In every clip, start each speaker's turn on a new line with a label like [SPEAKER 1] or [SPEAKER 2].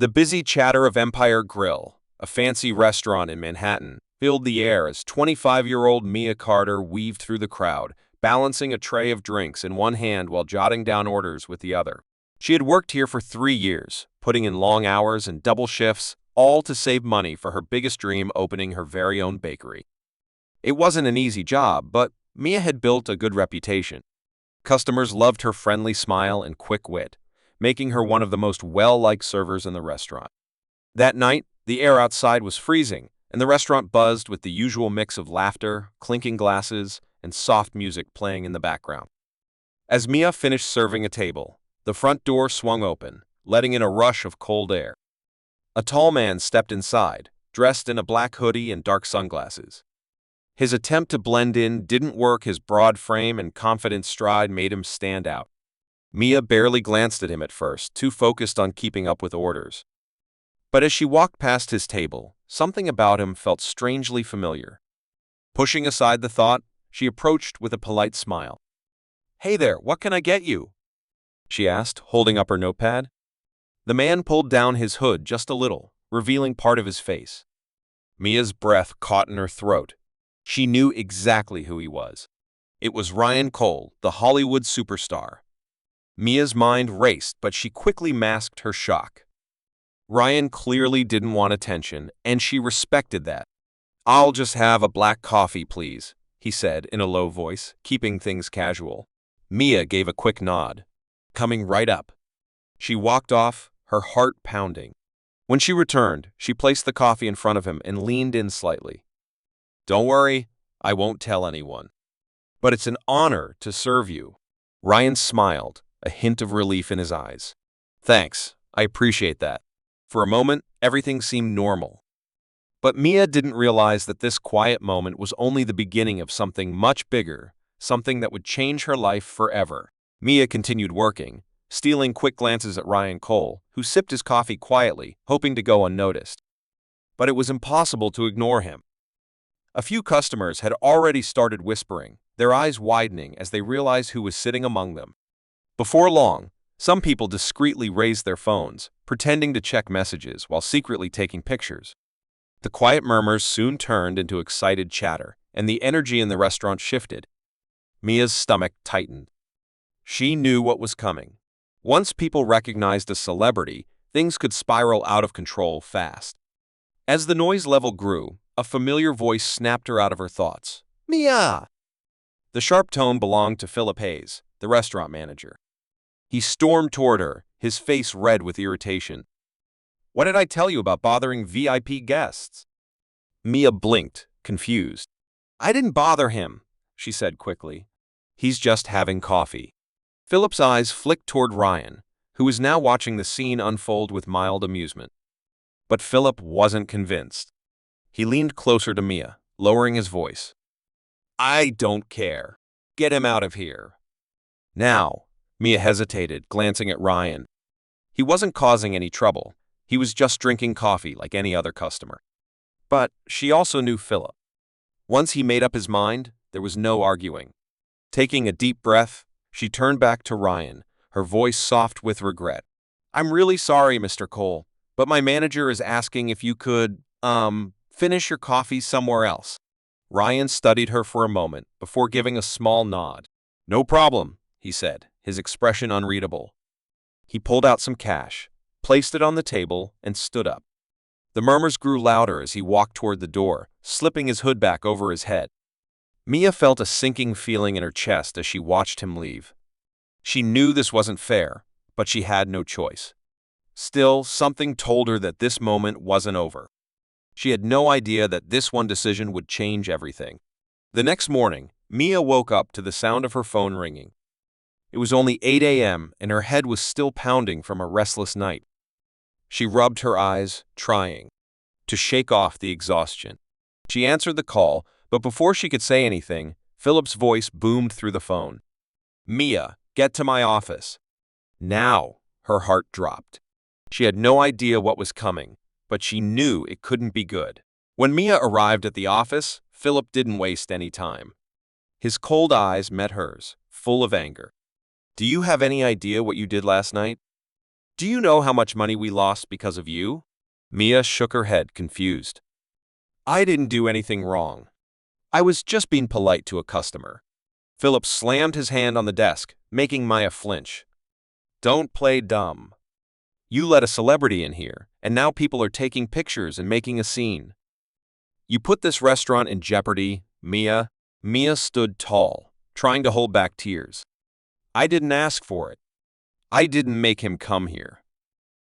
[SPEAKER 1] The busy chatter of Empire Grill, a fancy restaurant in Manhattan, filled the air as 25-year-old Mia Carter weaved through the crowd, balancing a tray of drinks in one hand while jotting down orders with the other. She had worked here for 3 years, putting in long hours and double shifts, all to save money for her biggest dream, opening her very own bakery. It wasn't an easy job, but Mia had built a good reputation. Customers loved her friendly smile and quick wit, making her one of the most well-liked servers in the restaurant. That night, the air outside was freezing, and the restaurant buzzed with the usual mix of laughter, clinking glasses, and soft music playing in the background. As Mia finished serving a table, the front door swung open, letting in a rush of cold air. A tall man stepped inside, dressed in a black hoodie and dark sunglasses. His attempt to blend in didn't work. His broad frame and confident stride made him stand out. Mia barely glanced at him at first, too focused on keeping up with orders. But as she walked past his table, something about him felt strangely familiar. Pushing aside the thought, she approached with a polite smile. "Hey there, what can I get you?" she asked, holding up her notepad. The man pulled down his hood just a little, revealing part of his face. Mia's breath caught in her throat. She knew exactly who he was. It was Ryan Cole, the Hollywood superstar. Mia's mind raced, but she quickly masked her shock. Ryan clearly didn't want attention, and she respected that. "I'll just have a black coffee, please," he said in a low voice, keeping things casual. Mia gave a quick nod. "Coming right up." She walked off, her heart pounding. When she returned, she placed the coffee in front of him and leaned in slightly. "Don't worry, I won't tell anyone. But it's an honor to serve you." Ryan smiled, a hint of relief in his eyes. "Thanks, I appreciate that." For a moment, everything seemed normal. But Mia didn't realize that this quiet moment was only the beginning of something much bigger, something that would change her life forever. Mia continued working, stealing quick glances at Ryan Cole, who sipped his coffee quietly, hoping to go unnoticed. But it was impossible to ignore him. A few customers had already started whispering, their eyes widening as they realized who was sitting among them. Before long, some people discreetly raised their phones, pretending to check messages while secretly taking pictures. The quiet murmurs soon turned into excited chatter, and the energy in the restaurant shifted. Mia's stomach tightened. She knew what was coming. Once people recognized a celebrity, things could spiral out of control fast. As the noise level grew, a familiar voice snapped her out of her thoughts. "Mia!" The sharp tone belonged to Philip Hayes, the restaurant manager. He stormed toward her, his face red with irritation. "What did I tell you about bothering VIP guests?" Mia blinked, confused. "I didn't bother him," she said quickly. "He's just having coffee." Philip's eyes flicked toward Ryan, who was now watching the scene unfold with mild amusement. But Philip wasn't convinced. He leaned closer to Mia, lowering his voice. "I don't care. Get him out of here." "Now," Mia hesitated, glancing at Ryan. He wasn't causing any trouble. He was just drinking coffee like any other customer. But she also knew Philip. Once he made up his mind, there was no arguing. Taking a deep breath, she turned back to Ryan, her voice soft with regret. "I'm really sorry, Mr. Cole, but my manager is asking if you could, finish your coffee somewhere else." Ryan studied her for a moment before giving a small nod. "No problem," he said, his expression unreadable. He pulled out some cash, placed it on the table, and stood up. The murmurs grew louder as he walked toward the door, slipping his hood back over his head. Mia felt a sinking feeling in her chest as she watched him leave. She knew this wasn't fair, but she had no choice. Still, something told her that this moment wasn't over. She had no idea that this one decision would change everything. The next morning, Mia woke up to the sound of her phone ringing. It was only 8 a.m., and her head was still pounding from a restless night. She rubbed her eyes, trying to shake off the exhaustion. She answered the call, but before she could say anything, Philip's voice boomed through the phone. "Mia, get to my office." Now, her heart dropped. She had no idea what was coming, but she knew it couldn't be good. When Mia arrived at the office, Philip didn't waste any time. His cold eyes met hers, full of anger. "Do you have any idea what you did last night? Do you know how much money we lost because of you? Mia shook her head, confused. I didn't do anything wrong. I was just being polite to a customer. Philip slammed his hand on the desk, making Maya flinch. Don't play dumb. You let a celebrity in here, and now people are taking pictures and making a scene. You put this restaurant in jeopardy, Mia. Mia stood tall, trying to hold back tears. I didn't ask for it. I didn't make him come here.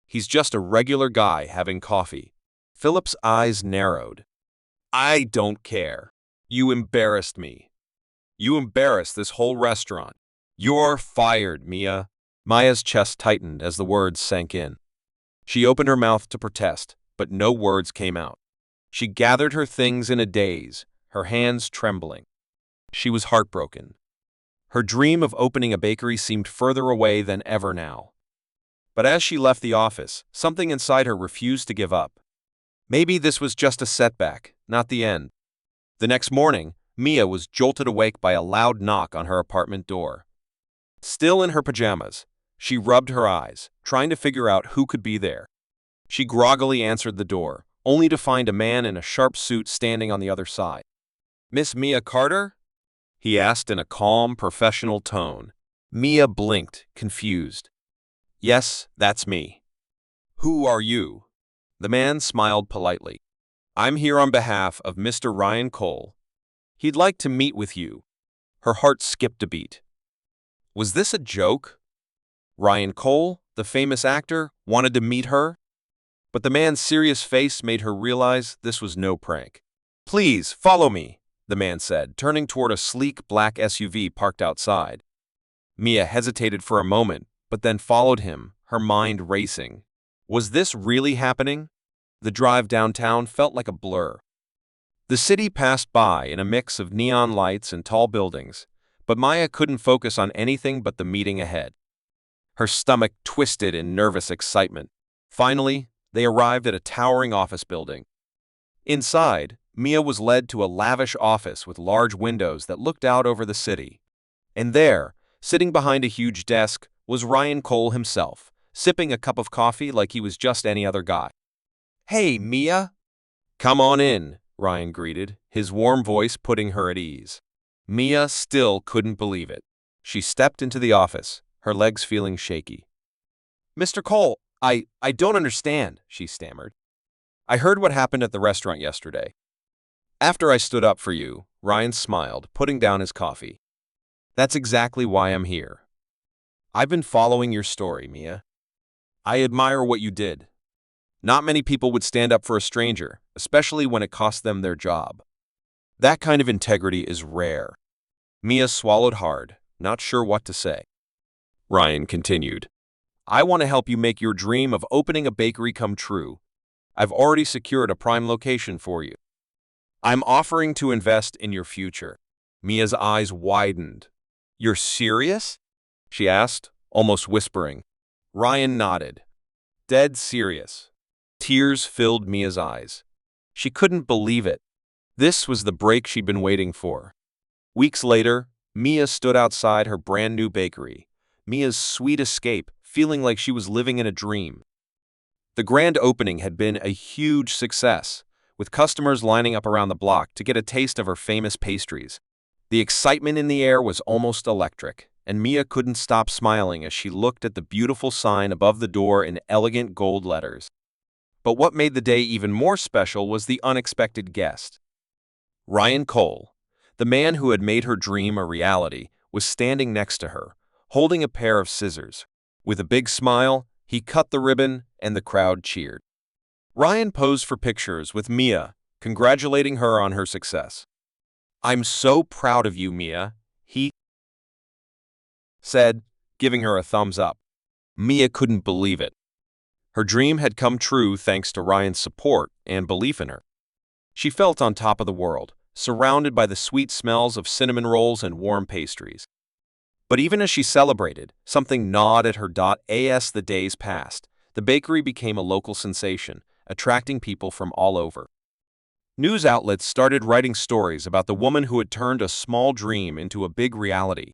[SPEAKER 1] He's just a regular guy having coffee. Philip's eyes narrowed. I don't care. You embarrassed me. You embarrassed this whole restaurant. You're fired, Mia. Maya's chest tightened as the words sank in. She opened her mouth to protest, but no words came out. She gathered her things in a daze, her hands trembling. She was heartbroken. Her dream of opening a bakery seemed further away than ever now. But as she left the office, something inside her refused to give up. Maybe this was just a setback, not the end. The next morning, Mia was jolted awake by a loud knock on her apartment door. Still in her pajamas, she rubbed her eyes, trying to figure out who could be there. She groggily answered the door, only to find a man in a sharp suit standing on the other side. Miss Mia Carter? He asked in a calm, professional tone. Mia blinked, confused. Yes, that's me. Who are you? The man smiled politely. I'm here on behalf of Mr. Ryan Cole. He'd like to meet with you. Her heart skipped a beat. Was this a joke? Ryan Cole, the famous actor, wanted to meet her? But the man's serious face made her realize this was no prank. Please, follow me, the man said, turning toward a sleek black SUV parked outside. Mia hesitated for a moment, but then followed him, her mind racing. Was this really happening? The drive downtown felt like a blur. The city passed by in a mix of neon lights and tall buildings, but Maya couldn't focus on anything but the meeting ahead. Her stomach twisted in nervous excitement. Finally, they arrived at a towering office building. Inside, Mia was led to a lavish office with large windows that looked out over the city. And there, sitting behind a huge desk, was Ryan Cole himself, sipping a cup of coffee like he was just any other guy. Hey, Mia. Come on in, Ryan greeted, his warm voice putting her at ease. Mia still couldn't believe it. She stepped into the office, her legs feeling shaky. Mr. Cole, I don't understand, she stammered. I heard what happened at the restaurant yesterday. After I stood up for you, Ryan smiled, putting down his coffee. That's exactly why I'm here. I've been following your story, Mia. I admire what you did. Not many people would stand up for a stranger, especially when it cost them their job. That kind of integrity is rare. Mia swallowed hard, not sure what to say. Ryan continued. I want to help you make your dream of opening a bakery come true. I've already secured a prime location for you. I'm offering to invest in your future. Mia's eyes widened. You're serious? She asked, almost whispering. Ryan nodded. Dead serious. Tears filled Mia's eyes. She couldn't believe it. This was the break she'd been waiting for. Weeks later, Mia stood outside her brand new bakery, Mia's sweet escape, feeling like she was living in a dream. The grand opening had been a huge success, with customers lining up around the block to get a taste of her famous pastries. The excitement in the air was almost electric, and Mia couldn't stop smiling as she looked at the beautiful sign above the door in elegant gold letters. But what made the day even more special was the unexpected guest. Ryan Cole, the man who had made her dream a reality, was standing next to her, holding a pair of scissors. With a big smile, he cut the ribbon, and the crowd cheered. Ryan posed for pictures with Mia, congratulating her on her success. I'm so proud of you, Mia, he said, giving her a thumbs up. Mia couldn't believe it. Her dream had come true thanks to Ryan's support and belief in her. She felt on top of the world, surrounded by the sweet smells of cinnamon rolls and warm pastries. But even as she celebrated, something gnawed at her. As the days passed, the bakery became a local sensation, attracting people from all over. News outlets started writing stories about the woman who had turned a small dream into a big reality.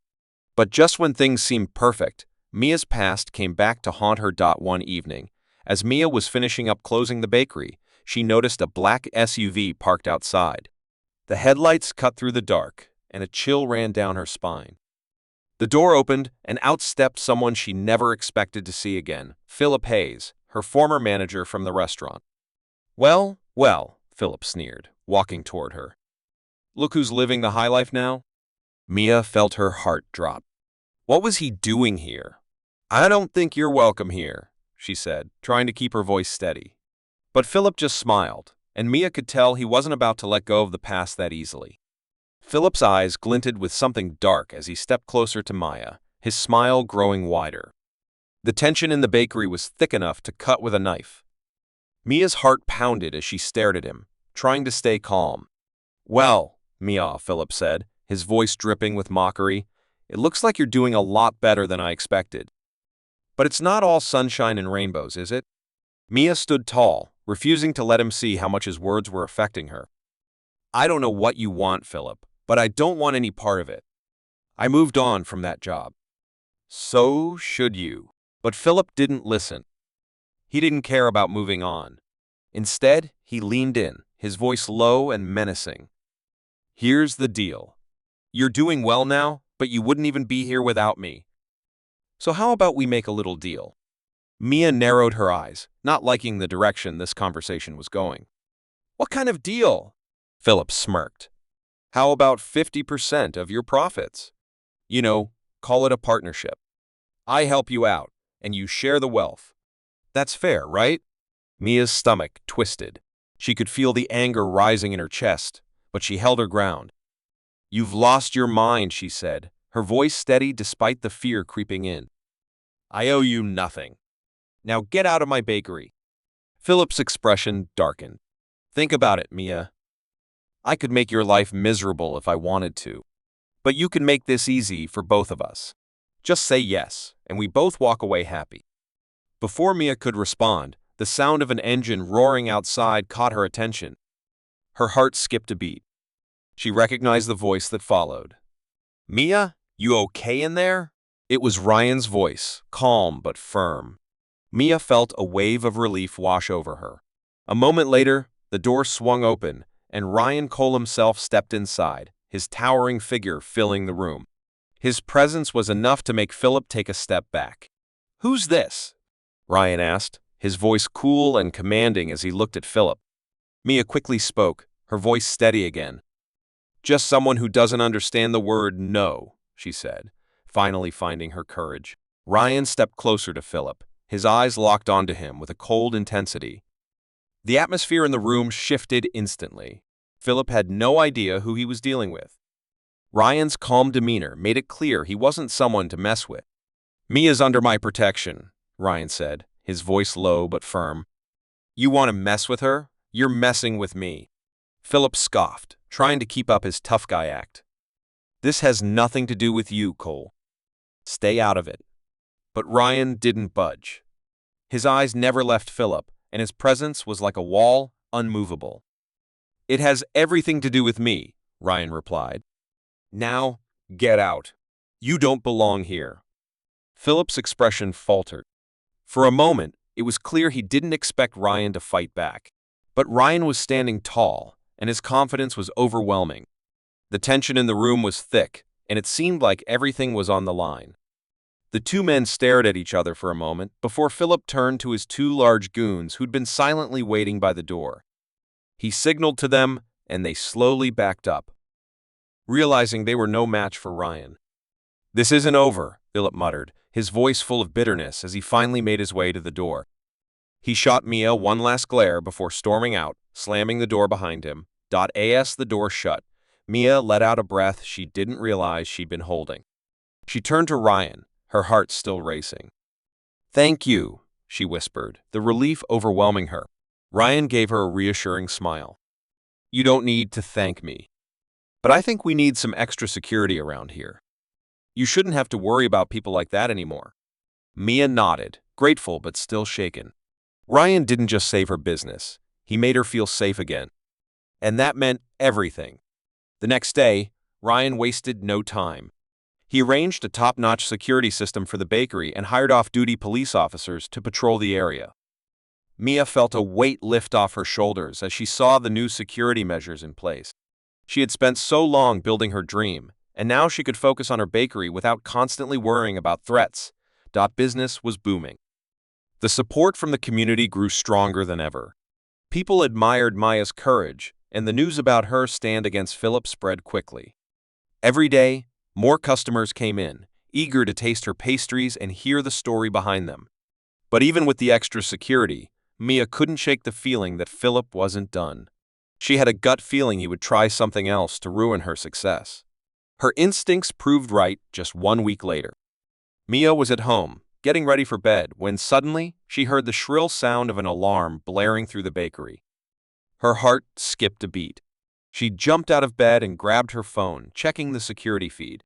[SPEAKER 1] But just when things seemed perfect, Mia's past came back to haunt her. One evening, as Mia was finishing up closing the bakery, she noticed a black SUV parked outside. The headlights cut through the dark, and a chill ran down her spine. The door opened, and out stepped someone she never expected to see again, Philip Hayes, her former manager from the restaurant. "Well, well," Philip sneered, walking toward her. "Look who's living the high life now." Mia felt her heart drop. What was he doing here? "I don't think you're welcome here," she said, trying to keep her voice steady. But Philip just smiled, and Mia could tell he wasn't about to let go of the past that easily. Philip's eyes glinted with something dark as he stepped closer to Mia, his smile growing wider. The tension in the bakery was thick enough to cut with a knife. Mia's heart pounded as she stared at him, trying to stay calm. "Well, Mia," Philip said, his voice dripping with mockery, "it looks like you're doing a lot better than I expected. But it's not all sunshine and rainbows, is it?" Mia stood tall, refusing to let him see how much his words were affecting her. "I don't know what you want, Philip, but I don't want any part of it. I moved on from that job." "So should you." But Philip didn't listen. He didn't care about moving on. Instead, he leaned in, his voice low and menacing. "Here's the deal. You're doing well now, but you wouldn't even be here without me. So how about we make a little deal?" Mia narrowed her eyes, not liking the direction this conversation was going. "What kind of deal?" Philip smirked. "How about 50% of your profits? You know, call it a partnership. I help you out, and you share the wealth. That's fair, right?" Mia's stomach twisted. She could feel the anger rising in her chest, but she held her ground. "You've lost your mind," she said, her voice steady despite the fear creeping in. "I owe you nothing. Now get out of my bakery." Philip's expression darkened. "Think about it, Mia. I could make your life miserable if I wanted to. But you can make this easy for both of us. Just say yes, and we both walk away happy." Before Mia could respond, the sound of an engine roaring outside caught her attention. Her heart skipped a beat. She recognized the voice that followed. "Mia, you okay in there?" It was Ryan's voice, calm but firm. Mia felt a wave of relief wash over her. A moment later, the door swung open, and Ryan Cole himself stepped inside, his towering figure filling the room. His presence was enough to make Philip take a step back. "Who's this?" Ryan asked, his voice cool and commanding as he looked at Philip. Mia quickly spoke, her voice steady again. "Just someone who doesn't understand the word no," she said, finally finding her courage. Ryan stepped closer to Philip, his eyes locked onto him with a cold intensity. The atmosphere in the room shifted instantly. Philip had no idea who he was dealing with. Ryan's calm demeanor made it clear he wasn't someone to mess with. "Mia's under my protection," Ryan said, his voice low but firm. "You want to mess with her? You're messing with me." Philip scoffed, trying to keep up his tough guy act. "This has nothing to do with you, Cole. Stay out of it." But Ryan didn't budge. His eyes never left Philip, and his presence was like a wall, unmovable. "It has everything to do with me," Ryan replied. "Now, get out. You don't belong here." Philip's expression faltered. For a moment, it was clear he didn't expect Ryan to fight back. But Ryan was standing tall, and his confidence was overwhelming. The tension in the room was thick, and it seemed like everything was on the line. The two men stared at each other for a moment before Philip turned to his two large goons who'd been silently waiting by the door. He signaled to them, and they slowly backed up, realizing they were no match for Ryan. "This isn't over," Philip muttered, his voice full of bitterness as he finally made his way to the door. He shot Mia one last glare before storming out, slamming the door behind him. As the door shut, Mia let out a breath she didn't realize she'd been holding. She turned to Ryan, her heart still racing. "Thank you," she whispered, the relief overwhelming her. Ryan gave her a reassuring smile. "You don't need to thank me. But I think we need some extra security around here. You shouldn't have to worry about people like that anymore." Mia nodded, grateful but still shaken. Ryan didn't just save her business, he made her feel safe again. And that meant everything. The next day, Ryan wasted no time. He arranged a top-notch security system for the bakery and hired off-duty police officers to patrol the area. Mia felt a weight lift off her shoulders as she saw the new security measures in place. She had spent so long building her dream, and now she could focus on her bakery without constantly worrying about threats. Business was booming. The support from the community grew stronger than ever. People admired Maya's courage, and the news about her stand against Philip spread quickly. Every day, more customers came in, eager to taste her pastries and hear the story behind them. But even with the extra security, Mia couldn't shake the feeling that Philip wasn't done. She had a gut feeling he would try something else to ruin her success. Her instincts proved right just 1 week later. Mia was at home, getting ready for bed, when suddenly she heard the shrill sound of an alarm blaring through the bakery. Her heart skipped a beat. She jumped out of bed and grabbed her phone, checking the security feed.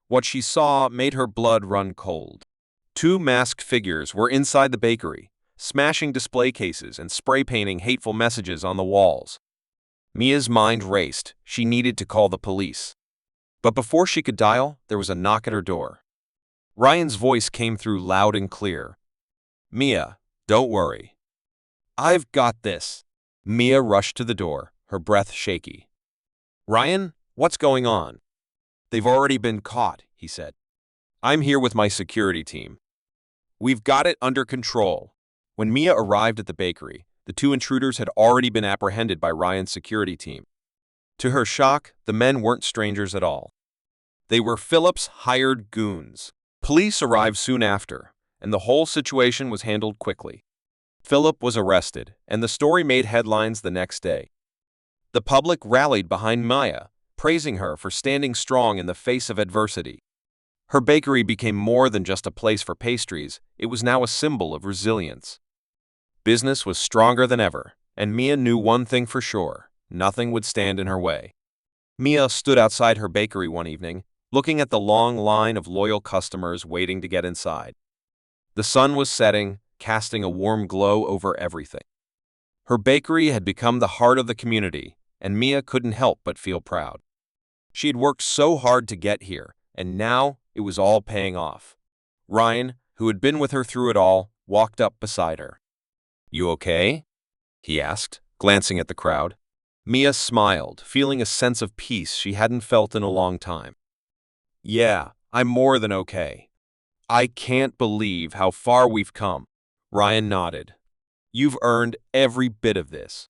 [SPEAKER 1] What she saw made her blood run cold. 2 masked figures were inside the bakery, smashing display cases and spray painting hateful messages on the walls. Mia's mind raced. She needed to call the police. But before she could dial, there was a knock at her door. Ryan's voice came through loud and clear. "Mia, don't worry. I've got this." Mia rushed to the door, her breath shaky. "Ryan, what's going on?" "They've already been caught," he said. "I'm here with my security team. We've got it under control." When Mia arrived at the bakery, the 2 intruders had already been apprehended by Ryan's security team. To her shock, the men weren't strangers at all. They were Philip's hired goons. Police arrived soon after, and the whole situation was handled quickly. Philip was arrested, and the story made headlines the next day. The public rallied behind Maya, praising her for standing strong in the face of adversity. Her bakery became more than just a place for pastries, it was now a symbol of resilience. Business was stronger than ever, and Mia knew one thing for sure: nothing would stand in her way. Mia stood outside her bakery one evening, looking at the long line of loyal customers waiting to get inside. The sun was setting, casting a warm glow over everything. Her bakery had become the heart of the community, and Mia couldn't help but feel proud. She had worked so hard to get here, and now it was all paying off. Ryan, who had been with her through it all, walked up beside her. "You okay?" he asked, glancing at the crowd. Mia smiled, feeling a sense of peace she hadn't felt in a long time. "Yeah, I'm more than okay. I can't believe how far we've come." Ryan nodded. "You've earned every bit of this.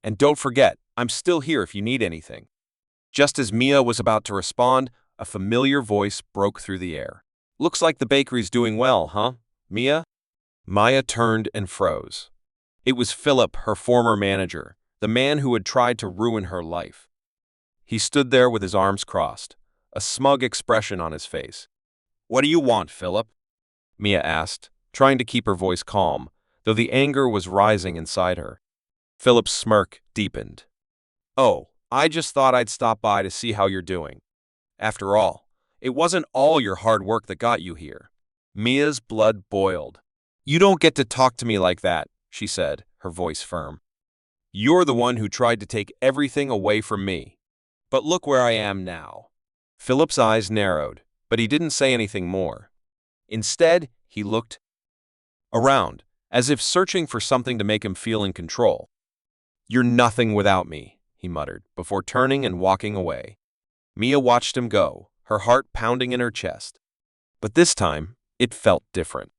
[SPEAKER 1] And don't forget, I'm still here if you need anything." Just as Mia was about to respond, a familiar voice broke through the air. "Looks like the bakery's doing well, huh, Mia?" Maya turned and froze. It was Philip, her former manager, the man who had tried to ruin her life. He stood there with his arms crossed, a smug expression on his face. "What do you want, Philip?" Mia asked, trying to keep her voice calm, though the anger was rising inside her. Philip's smirk deepened. "Oh, I just thought I'd stop by to see how you're doing. After all, it wasn't all your hard work that got you here." Mia's blood boiled. "You don't get to talk to me like that," she said, her voice firm. "You're the one who tried to take everything away from me. But look where I am now." Philip's eyes narrowed, but he didn't say anything more. Instead, he looked around, as if searching for something to make him feel in control. "You're nothing without me," he muttered, before turning and walking away. Mia watched him go, her heart pounding in her chest. But this time, it felt different.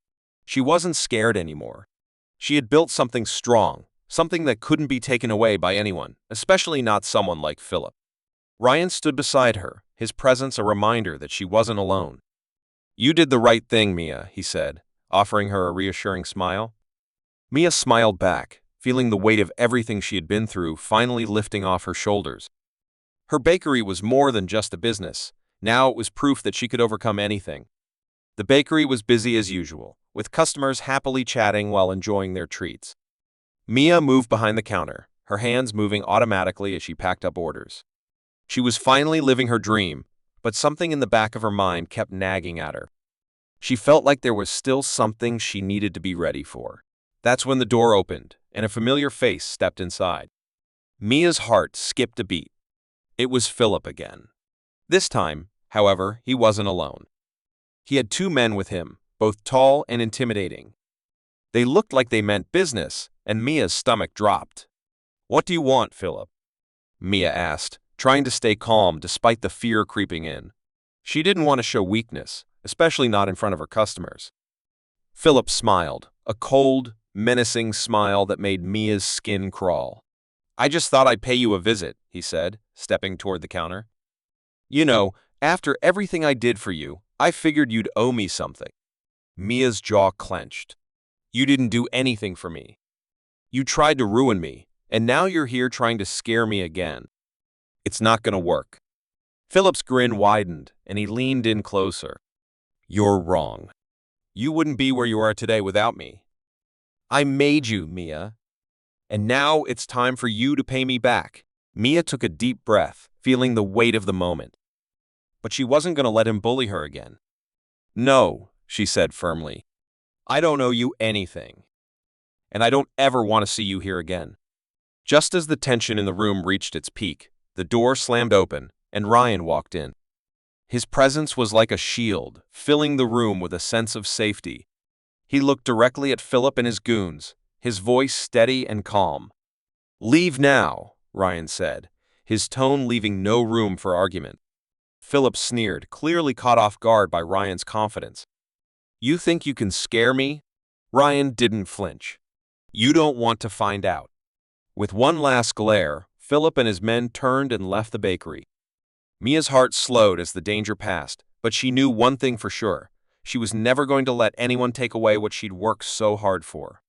[SPEAKER 1] She wasn't scared anymore. She had built something strong, something that couldn't be taken away by anyone, especially not someone like Philip. Ryan stood beside her, his presence a reminder that she wasn't alone. "You did the right thing, Mia," he said, offering her a reassuring smile. Mia smiled back, feeling the weight of everything she had been through finally lifting off her shoulders. Her bakery was more than just a business. Now it was proof that she could overcome anything. The bakery was busy as usual, with customers happily chatting while enjoying their treats. Mia moved behind the counter, her hands moving automatically as she packed up orders. She was finally living her dream, but something in the back of her mind kept nagging at her. She felt like there was still something she needed to be ready for. That's when the door opened, and a familiar face stepped inside. Mia's heart skipped a beat. It was Philip again. This time, However, he wasn't alone. He had two men with him, both tall and intimidating. They looked like they meant business, and Mia's stomach dropped. "What do you want, Philip?" Mia asked, trying to stay calm despite the fear creeping in. She didn't want to show weakness, especially not in front of her customers. Philip smiled, a cold, menacing smile that made Mia's skin crawl. "I just thought I'd pay you a visit," he said, stepping toward the counter. "You know, after everything I did for you, I figured you'd owe me something." Mia's jaw clenched. "You didn't do anything for me. You tried to ruin me, and now you're here trying to scare me again. It's not gonna work." Philip's grin widened, and he leaned in closer. "You're wrong. You wouldn't be where you are today without me. I made you, Mia. And now it's time for you to pay me back." Mia took a deep breath, feeling the weight of the moment. But she wasn't going to let him bully her again. "No," she said firmly. "I don't owe you anything. And I don't ever want to see you here again." Just as the tension in the room reached its peak, the door slammed open, and Ryan walked in. His presence was like a shield, filling the room with a sense of safety. He looked directly at Philip and his goons, his voice steady and calm. "Leave now," Ryan said, his tone leaving no room for argument. Philip sneered, clearly caught off guard by Ryan's confidence. "You think you can scare me?" Ryan didn't flinch. "You don't want to find out." With one last glare, Philip and his men turned and left the bakery. Mia's heart slowed as the danger passed, but she knew one thing for sure. She was never going to let anyone take away what she'd worked so hard for.